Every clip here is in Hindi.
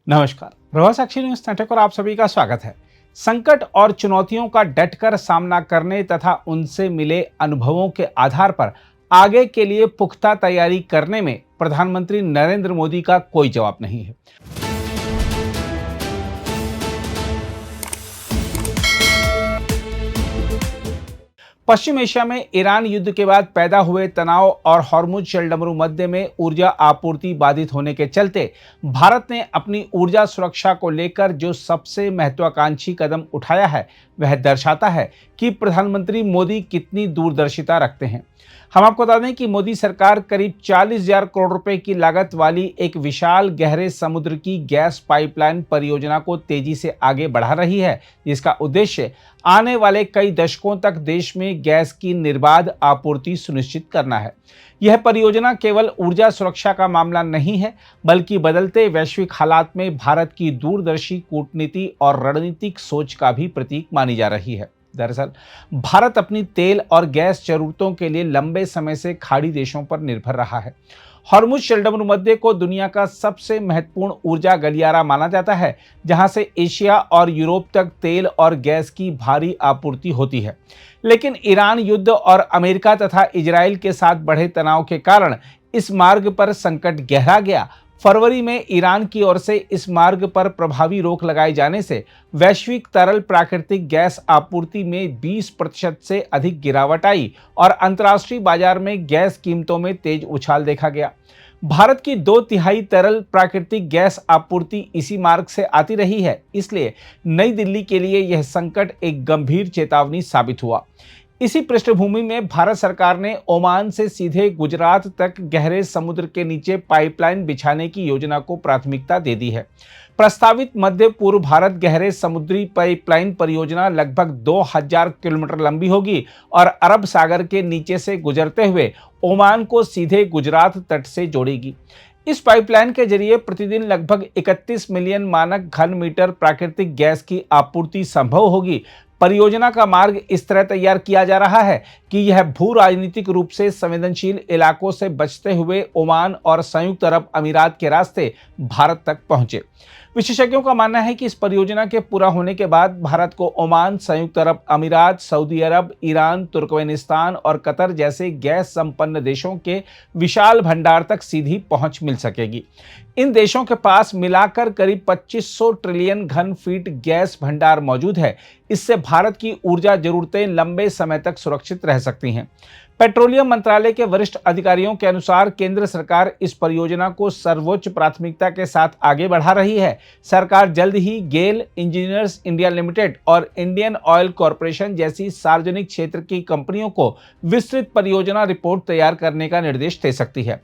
नमस्कार, प्रभा साक्षी न्यूज नेटवर्क पर आप सभी का स्वागत है। संकट और चुनौतियों का डटकर सामना करने तथा उनसे मिले अनुभवों के आधार पर आगे के लिए पुख्ता तैयारी करने में प्रधानमंत्री नरेंद्र मोदी का कोई जवाब नहीं है। पश्चिम एशिया में ईरान युद्ध के बाद पैदा हुए तनाव और हॉर्मुज जलडमरू मध्य में ऊर्जा आपूर्ति बाधित होने के चलते भारत ने अपनी ऊर्जा सुरक्षा को लेकर जो सबसे महत्वाकांक्षी कदम उठाया है, वह दर्शाता है कि प्रधानमंत्री मोदी कितनी दूरदर्शिता रखते हैं। हम आपको बता दें कि मोदी सरकार करीब 40,000 करोड़ रुपए की लागत वाली एक विशाल गहरे समुद्र की गैस पाइपलाइन परियोजना को तेजी से आगे बढ़ा रही है, जिसका उद्देश्य आने वाले कई दशकों तक देश में गैस की निर्बाध आपूर्ति सुनिश्चित करना है। यह परियोजना केवल ऊर्जा सुरक्षा का मामला नहीं है, बल्कि बदलते वैश्विक हालात में भारत की दूरदर्शी कूटनीति और रणनीतिक सोच का भी प्रतीक मानी जा रही है। दरअसल भारत अपनी तेल और गैस जरूरतों के लिए लंबे समय से खाड़ी देशों पर निर्भर रहा है। हॉर्मुज जलडमरू मध्य को दुनिया का सबसे महत्वपूर्ण ऊर्जा गलियारा माना जाता है, जहां से एशिया और यूरोप तक तेल और गैस की भारी आपूर्ति होती है। लेकिन ईरान युद्ध और अमेरिका तथा इजराइल के साथ बढ़े तनाव के कारण इस मार्ग पर संकट गहरा गया। फरवरी में ईरान की ओर से इस मार्ग पर प्रभावी रोक लगाए जाने से वैश्विक तरल प्राकृतिक गैस आपूर्ति में 20% से अधिक गिरावट आई और अंतर्राष्ट्रीय बाजार में गैस कीमतों में तेज उछाल देखा गया। भारत की 2/3 तरल प्राकृतिक गैस आपूर्ति इसी मार्ग से आती रही है, इसलिए नई दिल्ली के लिए यह संकट एक गंभीर चेतावनी साबित हुआ। इसी पृष्ठभूमि में भारत सरकार ने ओमान से सीधे गुजरात तक गहरे समुद्र के नीचे पाइपलाइन बिछाने की योजना को प्राथमिकता दे दी है। प्रस्तावित मध्य पूर्व भारत गहरे समुद्री पाइपलाइन परियोजना लगभग 2000 किलोमीटर लंबी होगी और अरब सागर के नीचे से गुजरते हुए ओमान को सीधे गुजरात तट से जोड़ेगी। इस पाइपलाइन के जरिए प्रतिदिन लगभग 31 मिलियन मानक घन मीटर प्राकृतिक गैस की आपूर्ति संभव होगी। परियोजना का मार्ग इस तरह तैयार किया जा रहा है कि यह भू राजनीतिक रूप से संवेदनशील इलाकों से बचते हुए ओमान और संयुक्त अरब अमीरात के रास्ते भारत तक पहुंचे। विशेषज्ञों का मानना है कि इस परियोजना के पूरा होने के बाद भारत को ओमान, संयुक्त अरब अमीरात, सऊदी अरब, ईरान, तुर्कमेनिस्तान और कतर जैसे गैस संपन्न देशों के विशाल भंडार तक सीधी पहुंच मिल सकेगी। इन देशों के पास मिलाकर करीब 2500 ट्रिलियन घन फीट गैस भंडार मौजूद है। इससे भारत की ऊर्जा जरूरतें लंबे समय तक सुरक्षित रह सकती हैं। पेट्रोलियम मंत्रालय के वरिष्ठ अधिकारियों के अनुसार केंद्र सरकार इस परियोजना को सर्वोच्च प्राथमिकता के साथ आगे बढ़ा रही है। सरकार जल्द ही गेल, इंजीनियर्स इंडिया लिमिटेड और इंडियन ऑयल कॉरपोरेशन जैसी सार्वजनिक क्षेत्र की कंपनियों को विस्तृत परियोजना रिपोर्ट तैयार करने का निर्देश दे सकती है।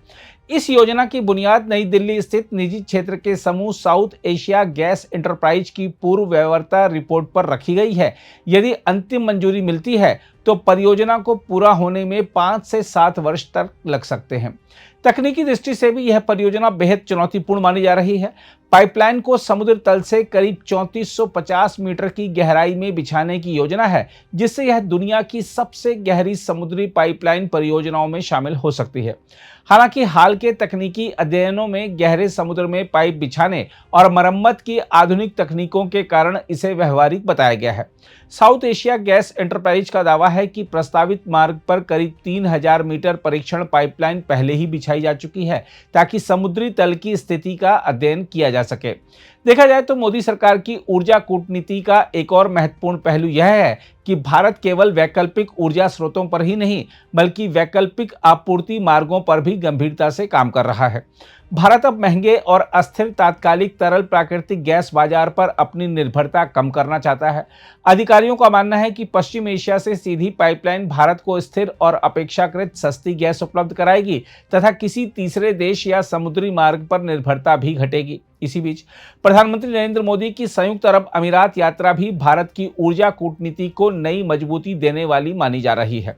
इस योजना की बुनियाद नई दिल्ली स्थित निजी क्षेत्र के समूह साउथ एशिया गैस एंटरप्राइज की पूर्व व्यवहार्यता रिपोर्ट पर रखी गई है। यदि अंतिम मंजूरी मिलती है तो परियोजना को पूरा होने में 5 से 7 वर्ष तक लग सकते हैं। तकनीकी दृष्टि से भी यह परियोजना बेहद चुनौतीपूर्ण मानी जा रही है। पाइपलाइन को समुद्र तल से करीब 3450 मीटर की गहराई में बिछाने की योजना है, जिससे यह दुनिया की सबसे गहरी समुद्री पाइपलाइन परियोजनाओं में शामिल हो सकती है। हालांकि हाल के तकनीकी अध्ययनों में गहरे समुद्र में पाइप बिछाने और मरम्मत की आधुनिक तकनीकों के कारण इसे व्यवहारिक बताया गया है। साउथ एशिया गैस एंटरप्राइज का दावा है कि प्रस्तावित मार्ग पर करीब 3000 मीटर परीक्षण पाइपलाइन पहले ही बिछाई जा चुकी है, ताकि समुद्री तल की स्थिति का अध्ययन किया जा सके। देखा जाए तो मोदी सरकार की ऊर्जा कूटनीति का एक और महत्वपूर्ण पहलू यह है कि भारत केवल वैकल्पिक ऊर्जा स्रोतों पर ही नहीं, बल्कि वैकल्पिक आपूर्ति मार्गों पर भी गंभीरता से काम कर रहा है। भारत अब महंगे और अस्थिर तात्कालिक तरल प्राकृतिक गैस बाजार पर अपनी निर्भरता कम करना चाहता है। अधिकारियों का मानना है कि पश्चिम एशिया से सीधी पाइपलाइन भारत को स्थिर और अपेक्षाकृत सस्ती गैस उपलब्ध कराएगी तथा किसी तीसरे देश या समुद्री मार्ग पर निर्भरता भी घटेगी। इसी बीच प्रधानमंत्री नरेंद्र मोदी की संयुक्त अरब अमीरात यात्रा भी भारत की ऊर्जा कूटनीति को नई मजबूती देने वाली मानी जा रही है।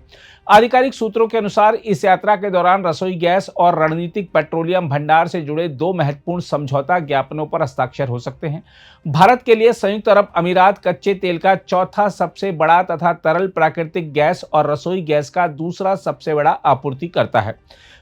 आधिकारिक सूत्रों के अनुसार इस यात्रा के दौरान रसोई गैस और रणनीतिक पेट्रोलियम भंडार से जुड़े 2 महत्वपूर्ण समझौता ज्ञापनों पर हस्ताक्षर हो सकते हैं। भारत के लिए संयुक्त अरब अमीरात कच्चे तेल का चौथा सबसे बड़ा तथा तरल प्राकृतिक गैस और रसोई गैस का दूसरा सबसे बड़ा आपूर्तिकर्ता है।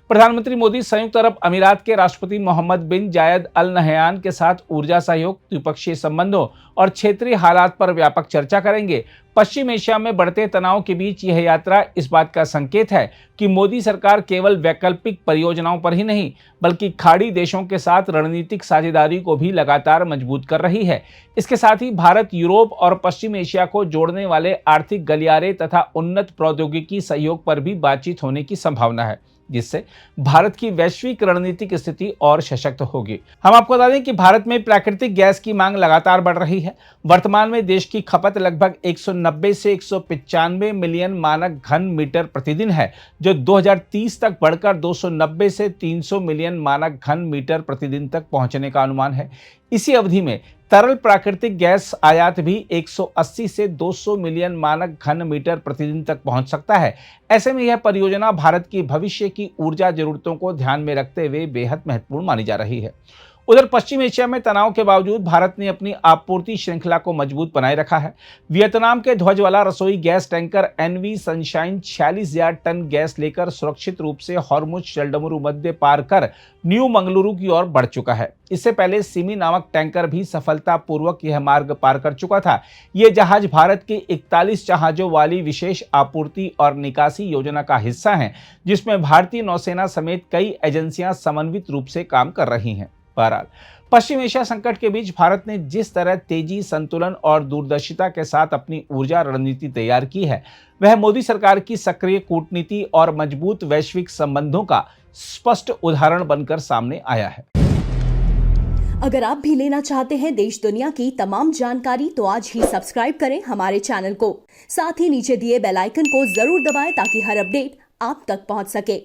प्रधानमंत्री मोदी संयुक्त अरब अमीरात के राष्ट्रपति मोहम्मद बिन जायद अल नहयान के साथ ऊर्जा सहयोग, द्विपक्षीय संबंधों और क्षेत्रीय हालात पर व्यापक चर्चा करेंगे। पश्चिम एशिया में बढ़ते तनाव के बीच यह यात्रा इस बात का संकेत है कि मोदी सरकार केवल वैकल्पिक परियोजनाओं पर ही नहीं, बल्कि खाड़ी देशों के साथ रणनीतिक साझेदारी को भी लगातार मजबूत कर रही है। इसके साथ ही भारत यूरोप और पश्चिम एशिया को जोड़ने वाले आर्थिक गलियारे तथा उन्नत प्रौद्योगिकी सहयोग पर भी बातचीत होने की संभावना है, जिससे भारत की वैश्विक रणनीतिक स्थिति और सशक्त होगी। हम आपको बता दें कि भारत में प्राकृतिक गैस की मांग लगातार बढ़ रही है। वर्तमान में देश की खपत लगभग 190 से 195 मिलियन मानक घन मीटर प्रतिदिन है, जो 2030 तक बढ़कर 290 से 300 मिलियन मानक घन मीटर प्रतिदिन तक पहुंचने का अनुमान है। इसी अवधि में तरल प्राकृतिक गैस आयात भी 180 से 200 मिलियन मानक घन मीटर प्रतिदिन तक पहुंच सकता है। ऐसे में यह परियोजना भारत की भविष्य की ऊर्जा जरूरतों को ध्यान में रखते हुए बेहद महत्वपूर्ण मानी जा रही है। उधर पश्चिम एशिया में तनाव के बावजूद भारत ने अपनी आपूर्ति श्रृंखला को मजबूत बनाए रखा है। वियतनाम के ध्वज वाला रसोई gas tanker NV Sunshine 46,000 ton gas लेकर सुरक्षित रूप से हॉर्मुज जलडमरू मध्य पार कर न्यू मंगलुरु की ओर बढ़ चुका है। इससे पहले सिमी नामक टैंकर भी सफलतापूर्वक यह मार्ग पार कर चुका था। यह जहाज भारत के 41 जहाजों वाली विशेष आपूर्ति और निकासी योजना का हिस्सा है, जिसमें भारतीय नौसेना समेत कई एजेंसियां समन्वित रूप से काम कर रही हैं। बहरहाल, पश्चिम एशिया संकट के बीच भारत ने जिस तरह तेजी, संतुलन और दूरदर्शिता के साथ अपनी ऊर्जा रणनीति तैयार की है, वह मोदी सरकार की सक्रिय कूटनीति और मजबूत वैश्विक संबंधों का स्पष्ट उदाहरण बनकर सामने आया है। अगर आप भी लेना चाहते हैं देश दुनिया की तमाम जानकारी, तो आज ही सब्सक्राइब करें हमारे चैनल को। साथ ही नीचे दिए बेल आइकन को जरूर दबाएं ताकि हर अपडेट आप तक पहुंच सके।